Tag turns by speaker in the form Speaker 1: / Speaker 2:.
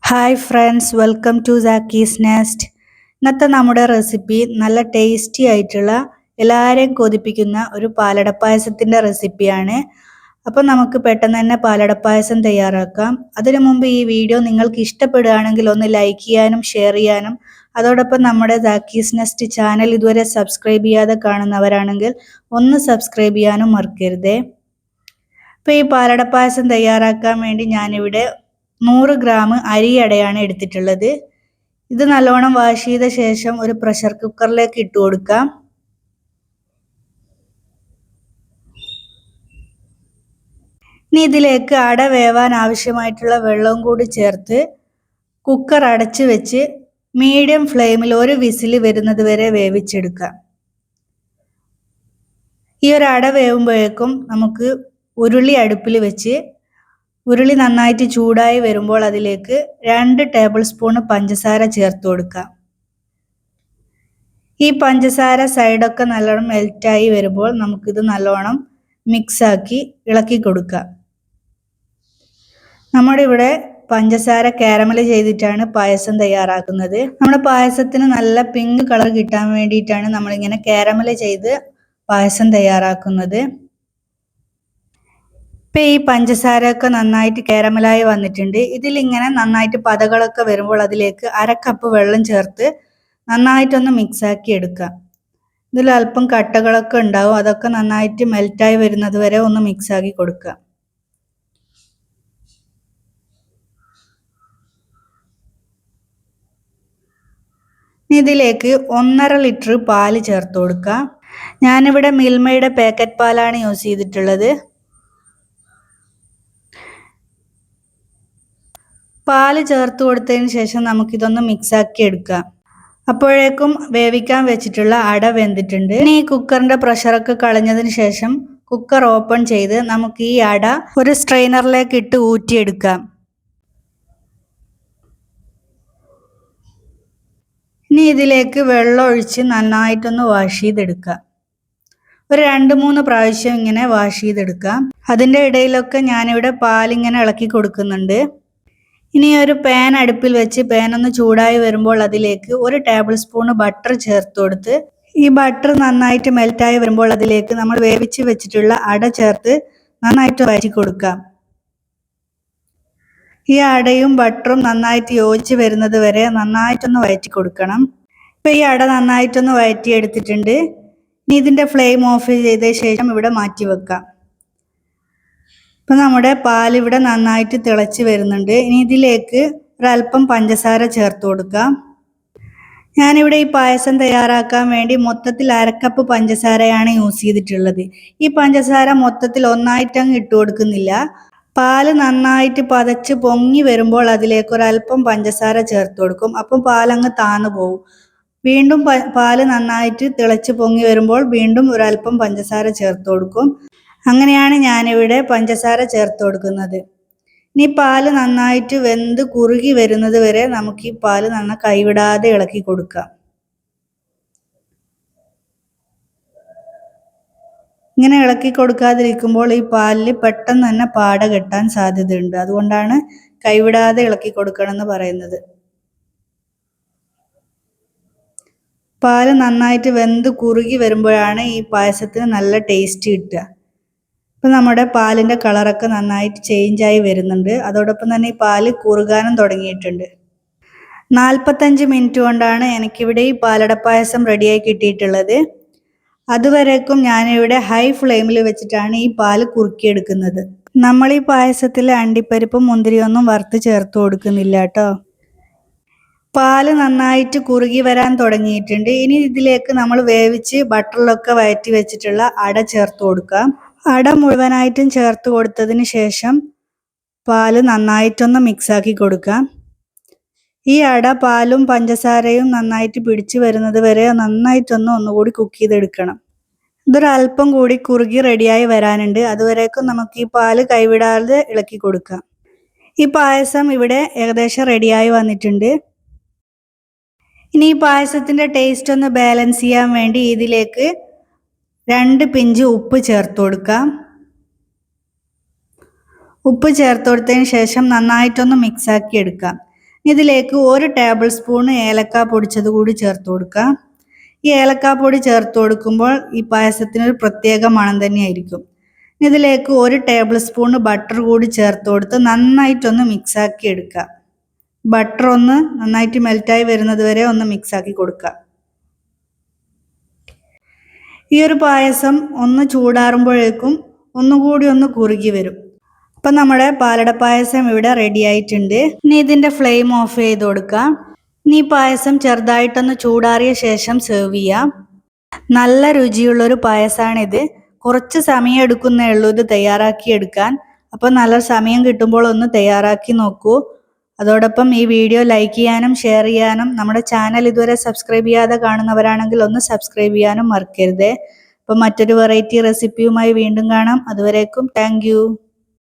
Speaker 1: Hi friends, welcome to Sakki's nest. ഇന്നത്തെ നമ്മുടെ recipe നല്ല ടേസ്റ്റി ആയിട്ടുള്ള എല്ലാവരെയും കൊതിപ്പിക്കുന്ന ഒരു പാലടപ്പായസത്തിൻ്റെ റെസിപ്പിയാണ്. അപ്പോൾ നമുക്ക് പെട്ടെന്ന് തന്നെ പാലടപ്പായസം തയ്യാറാക്കാം. അതിനു മുമ്പ് ഈ വീഡിയോ നിങ്ങൾക്ക് ഇഷ്ടപ്പെടുകയാണെങ്കിൽ ഒന്ന് ലൈക്ക് ചെയ്യാനും ഷെയർ ചെയ്യാനും, അതോടൊപ്പം നമ്മുടെ സാക്കീസ് നെസ്റ്റ് ചാനൽ ഇതുവരെ സബ്സ്ക്രൈബ് ചെയ്യാതെ കാണുന്നവരാണെങ്കിൽ ഒന്ന് സബ്സ്ക്രൈബ് ചെയ്യാനും മറക്കരുതേ. അപ്പോൾ ഈ പാലടപ്പായസം തയ്യാറാക്കാൻ വേണ്ടി ഞാനിവിടെ 100 ഗ്രാം അരിയടയാണ് എടുത്തിട്ടുള്ളത്. ഇത് നല്ലോണം വാഷ് ചെയ്ത ശേഷം ഒരു പ്രഷർ കുക്കറിലേക്ക് ഇട്ട് കൊടുക്കാം. ഇനി ഇതിലേക്ക് അട വേവാൻ ആവശ്യമായിട്ടുള്ള വെള്ളവും കൂടി ചേർത്ത് കുക്കർ അടച്ച് വെച്ച് മീഡിയം ഫ്ലെയിമിൽ ഒരു വിസിൽ വരുന്നത് വരെ വേവിച്ചെടുക്കാം. ഈ ഒരു അട വേവുമ്പോഴേക്കും നമുക്ക് ഉരുളി അടുപ്പിൽ വെച്ച് ഉരുളി നന്നായിട്ട് ചൂടായി വരുമ്പോൾ അതിലേക്ക് 2 ടേബിൾ സ്പൂൺ പഞ്ചസാര ചേർത്ത് കൊടുക്കാം. ഈ പഞ്ചസാര സൈഡൊക്കെ നല്ലോണം മെൽറ്റായി വരുമ്പോൾ നമുക്കിത് നല്ലോണം മിക്സാക്കി ഇളക്കി കൊടുക്കാം. നമ്മുടെ ഇവിടെ പഞ്ചസാര കാരമൽ ചെയ്തിട്ടാണ് പായസം തയ്യാറാക്കുന്നത്. നമ്മുടെ പായസത്തിന് നല്ല പിങ്ക് കളർ കിട്ടാൻ വേണ്ടിയിട്ടാണ് നമ്മളിങ്ങനെ കാരമൽ ചെയ്ത് പായസം തയ്യാറാക്കുന്നത്. ഇപ്പം ഈ പഞ്ചസാരയൊക്കെ നന്നായിട്ട് കാരമലായി വന്നിട്ടുണ്ട്. ഇതിലിങ്ങനെ നന്നായിട്ട് പതകളൊക്കെ വരുമ്പോൾ അതിലേക്ക് 1/2 കപ്പ് വെള്ളം ചേർത്ത് നന്നായിട്ടൊന്ന് മിക്സാക്കി എടുക്കാം. ഇതിൽ അല്പം കട്ടകളൊക്കെ ഉണ്ടാവും, അതൊക്കെ നന്നായിട്ട് മെൽറ്റായി വരുന്നത് വരെ ഒന്ന് മിക്സാക്കി കൊടുക്കുക. ഇതിലേക്ക് 1.5 ലിറ്റർ പാല് ചേർത്ത് കൊടുക്കുക. ഞാനിവിടെ മിൽമയുടെ പാക്കറ്റ് പാലാണ് യൂസ് ചെയ്തിട്ടുള്ളത്. പാല് ചേർത്ത് കൊടുത്തതിന് ശേഷം നമുക്കിതൊന്ന് മിക്സാക്കി എടുക്കാം. അപ്പോഴേക്കും വേവിക്കാൻ വെച്ചിട്ടുള്ള അട വെന്തിട്ടുണ്ട്. ഇനി ഈ കുക്കറിൻ്റെ പ്രഷറൊക്കെ കളഞ്ഞതിന് ശേഷം കുക്കർ ഓപ്പൺ ചെയ്ത് നമുക്ക് ഈ അട ഒരു സ്ട്രെയിനറിലേക്ക് ഇട്ട് ഊറ്റിയെടുക്കാം. ഇനി ഇതിലേക്ക് വെള്ളം ഒഴിച്ച് നന്നായിട്ടൊന്ന് വാഷ് ചെയ്തെടുക്കാം. ഒരു 2-3 പ്രാവശ്യം ഇങ്ങനെ വാഷ് ചെയ്തെടുക്കാം. അതിൻ്റെ ഇടയിലൊക്കെ ഞാനിവിടെ പാലിങ്ങനെ ഇളക്കി കൊടുക്കുന്നുണ്ട്. ഇനി ഒരു പാൻ അടുപ്പിൽ വെച്ച് പാൻ ഒന്ന് ചൂടായി വരുമ്പോൾ അതിലേക്ക് 1 ടേബിൾ സ്പൂൺ ബട്ടർ ചേർത്ത് കൊടുത്ത് ഈ ബട്ടർ നന്നായിട്ട് മെൽറ്റായി വരുമ്പോൾ അതിലേക്ക് നമ്മൾ വേവിച്ച് വെച്ചിട്ടുള്ള അട ചേർത്ത് നന്നായിട്ട് വഴറ്റി കൊടുക്കാം. ഈ അടയും ബട്ടറും നന്നായിട്ട് യോജിച്ച് വരുന്നത് വരെ നന്നായിട്ടൊന്ന് വഴറ്റി കൊടുക്കണം. ഇപ്പം ഈ അട നന്നായിട്ടൊന്ന് വഴറ്റിയെടുത്തിട്ടുണ്ട്. ഇനി ഇതിൻ്റെ ഫ്ലെയിം ഓഫ് ചെയ്ത ശേഷം ഇവിടെ മാറ്റി വെക്കാം. ഇപ്പം നമ്മുടെ പാൽ ഇവിടെ നന്നായിട്ട് തിളച്ച് വരുന്നുണ്ട്. ഇനി ഇതിലേക്ക് ഒരല്പം പഞ്ചസാര ചേർത്ത് കൊടുക്കാം. ഞാനിവിടെ ഈ പായസം തയ്യാറാക്കാൻ വേണ്ടി മൊത്തത്തിൽ 1/2 കപ്പ് പഞ്ചസാരയാണ് യൂസ് ചെയ്തിട്ടുള്ളത്. ഈ പഞ്ചസാര മൊത്തത്തിൽ ഒന്നായിട്ടങ്ങ് ഇട്ട് കൊടുക്കുന്നില്ല. പാല് നന്നായിട്ട് പതച്ച് പൊങ്ങി വരുമ്പോൾ അതിലേക്ക് ഒരല്പം പഞ്ചസാര ചേർത്ത് കൊടുക്കും. അപ്പം പാലങ്ങ് താന്നു പോകും. വീണ്ടും പാല് നന്നായിട്ട് തിളച്ച് പൊങ്ങി വരുമ്പോൾ വീണ്ടും ഒരല്പം പഞ്ചസാര ചേർത്ത് കൊടുക്കും. അങ്ങനെയാണ് ഞാനിവിടെ പഞ്ചസാര ചേർത്ത് കൊടുക്കുന്നത്. ഇനി പാല് നന്നായിട്ട് വെന്ത് കുറുകി വരുന്നത് വരെ നമുക്ക് ഈ പാല് നന്നായി കൈവിടാതെ ഇളക്കി കൊടുക്കാം. ഇങ്ങനെ ഇളക്കി കൊടുക്കാതിരിക്കുമ്പോൾ ഈ പാലിൽ പെട്ടെന്ന് തന്നെ പാട കെട്ടാൻ സാധ്യതയുണ്ട്. അതുകൊണ്ടാണ് കൈവിടാതെ ഇളക്കി കൊടുക്കണം എന്ന് പറയുന്നത്. പാല് നന്നായിട്ട് വെന്ത് കുറുകി വരുമ്പോഴാണ് ഈ പായസത്തിന് നല്ല ടേസ്റ്റ് കിട്ടുക. ഇപ്പം നമ്മുടെ പാലിൻ്റെ കളറൊക്കെ നന്നായിട്ട് ചേഞ്ചായി വരുന്നുണ്ട്. അതോടൊപ്പം തന്നെ ഈ പാല് കുറുകാനും തുടങ്ങിയിട്ടുണ്ട്. 45 മിനിറ്റ് കൊണ്ടാണ് എനിക്കിവിടെ ഈ പാലടപ്പായസം റെഡിയായി കിട്ടിയിട്ടുള്ളത്. അതുവരേക്കും ഞാനിവിടെ ഹൈ ഫ്ലെയിമിൽ വെച്ചിട്ടാണ് ഈ പാല് കുറുക്കിയെടുക്കുന്നത്. നമ്മൾ ഈ പായസത്തിൽ അണ്ടിപ്പരിപ്പും മുന്തിരിയൊന്നും വറുത്ത് ചേർത്ത് കൊടുക്കുന്നില്ല കേട്ടോ. പാല് നന്നായിട്ട് കുറുകി വരാൻ തുടങ്ങിയിട്ടുണ്ട്. ഇനി ഇതിലേക്ക് നമ്മൾ വേവിച്ച് ബട്ടറിലൊക്കെ വഴറ്റി വെച്ചിട്ടുള്ള അട ചേർത്ത് കൊടുക്കാം. അട മുഴുവനായിട്ടും ചേർത്ത് കൊടുത്തതിന് ശേഷം പാല് നന്നായിട്ടൊന്ന് മിക്സാക്കി കൊടുക്കാം. ഈ അട പാലും പഞ്ചസാരയും നന്നായിട്ട് പിടിച്ചു വരുന്നത് വരെ ഒന്നുകൂടി കുക്ക് ചെയ്തെടുക്കണം. ഇതൊരല്പം കൂടി കുറുകി റെഡിയായി വരാനുണ്ട്. അതുവരേക്കും നമുക്ക് ഈ പാല് കൈവിടാതെ ഇളക്കി കൊടുക്കാം. ഈ പായസം ഇവിടെ ഏകദേശം റെഡിയായി വന്നിട്ടുണ്ട്. ഇനി ഈ പായസത്തിൻ്റെ ടേസ്റ്റ് ഒന്ന് ബാലൻസ് ചെയ്യാൻ വേണ്ടി ഇതിലേക്ക് 2 പിഞ്ച് ഉപ്പ് ചേർത്ത് കൊടുക്കാം. ഉപ്പ് ചേർത്ത് കൊടുത്തതിന് ശേഷം നന്നായിട്ടൊന്ന് മിക്സാക്കി എടുക്കാം. ഇതിലേക്ക് 1 ടേബിൾ സ്പൂൺ ഏലക്ക പൊടിച്ചത് കൂടി ചേർത്ത് കൊടുക്കാം. ഈ ഏലക്കാപ്പൊടി ചേർത്ത് കൊടുക്കുമ്പോൾ ഈ പായസത്തിനൊരു പ്രത്യേക മണം തന്നെയായിരിക്കും. ഇതിലേക്ക് 1 ടേബിൾ സ്പൂൺ ബട്ടർ കൂടി ചേർത്ത് കൊടുത്ത് നന്നായിട്ടൊന്ന് മിക്സാക്കി എടുക്കുക. ബട്ടർ ഒന്ന് നന്നായിട്ട് മെൽറ്റായി വരുന്നത് വരെ ഒന്ന് മിക്സാക്കി കൊടുക്കുക. ഈ ഒരു പായസം ഒന്ന് ചൂടാറുമ്പോഴേക്കും ഒന്നുകൂടി ഒന്ന് കുറുകി വരും. അപ്പം നമ്മുടെ പാലട പായസം ഇവിടെ റെഡി ആയിട്ടുണ്ട്. ഇനി ഇതിൻ്റെ ഫ്ലെയിം ഓഫ് ചെയ്ത് കൊടുക്കാം. ഇനി പായസം ചെറുതായിട്ടൊന്ന് ചൂടാറിയ ശേഷം സെർവ് ചെയ്യാം. നല്ല രുചിയുള്ളൊരു പായസമാണിത്. കുറച്ച് സമയം എടുക്കുന്നേ ഉള്ളൂ ഇത് തയ്യാറാക്കി എടുക്കാൻ. അപ്പോൾ നല്ല സമയം കിട്ടുമ്പോൾ ഒന്ന് തയ്യാറാക്കി നോക്കൂ. അതോടൊപ്പം ഈ വീഡിയോ ലൈക്ക് ചെയ്യാനും ഷെയർ ചെയ്യാനും നമ്മുടെ ചാനൽ ഇതുവരെ സബ്സ്ക്രൈബ് ചെയ്യാതെ കാണുന്നവരാണെങ്കിൽ ഒന്ന് സബ്സ്ക്രൈബ് ചെയ്യാനും മറക്കരുത്. അപ്പോൾ മറ്റൊരു വെറൈറ്റി റെസിപ്പിയുമായി വീണ്ടും കാണാം. അതുവരേക്കും താങ്ക് യു.